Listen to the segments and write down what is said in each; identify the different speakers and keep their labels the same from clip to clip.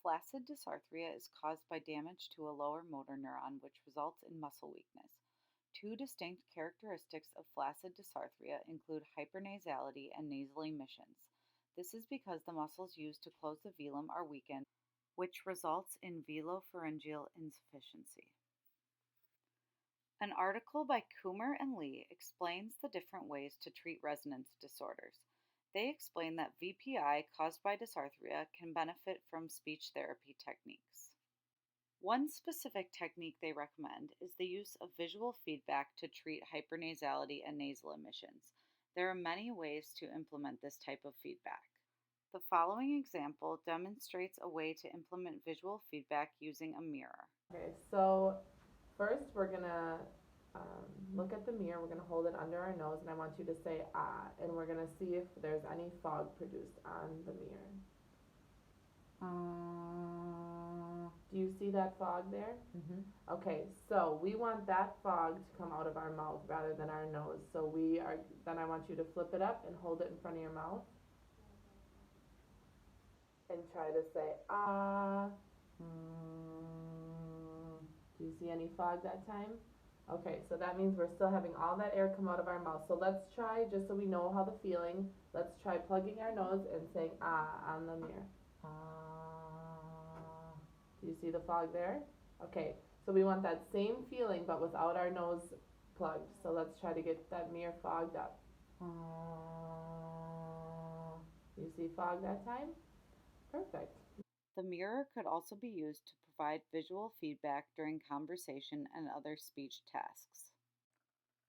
Speaker 1: Flaccid dysarthria is caused by damage to a lower motor neuron, which results in muscle weakness. Two distinct characteristics of flaccid dysarthria include hyper-nasality and nasal emissions. This is because the muscles used to close the velum are weakened, which results in velopharyngeal insufficiency. An article by Coomer and Lee explains the different ways to treat resonance disorders. They explain that VPI caused by dysarthria can benefit from speech therapy techniques. One specific technique they recommend is the use of visual feedback to treat hypernasality and nasal emissions. There are many ways to implement this type of feedback. The following example demonstrates a way to implement visual feedback using a mirror.
Speaker 2: Okay, so first we're gonna look at the mirror. We're gonna hold it under our nose, and I want you to say ah, and we're gonna see if there's any fog produced on the mirror. Do you see that fog there? Okay, so we want that fog to come out of our mouth rather than our nose. So then I want you to flip it up and hold it in front of your mouth and try to say ah. Do you see any fog that time? Okay, so that means we're still having all that air come out of our mouth. So let's try, just so we know how the feeling, let's try plugging our nose and saying ah on the mirror. Ah. Do you see the fog there? Okay, so we want that same feeling but without our nose plugged. So let's try to get that mirror fogged up. Ah. You see fog that time? Perfect.
Speaker 1: The mirror could also be used to provide visual feedback during conversation and other speech tasks.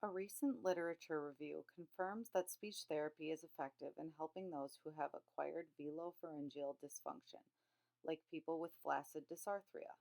Speaker 1: A recent literature review confirms that speech therapy is effective in helping those who have acquired velopharyngeal dysfunction, like people with flaccid dysarthria.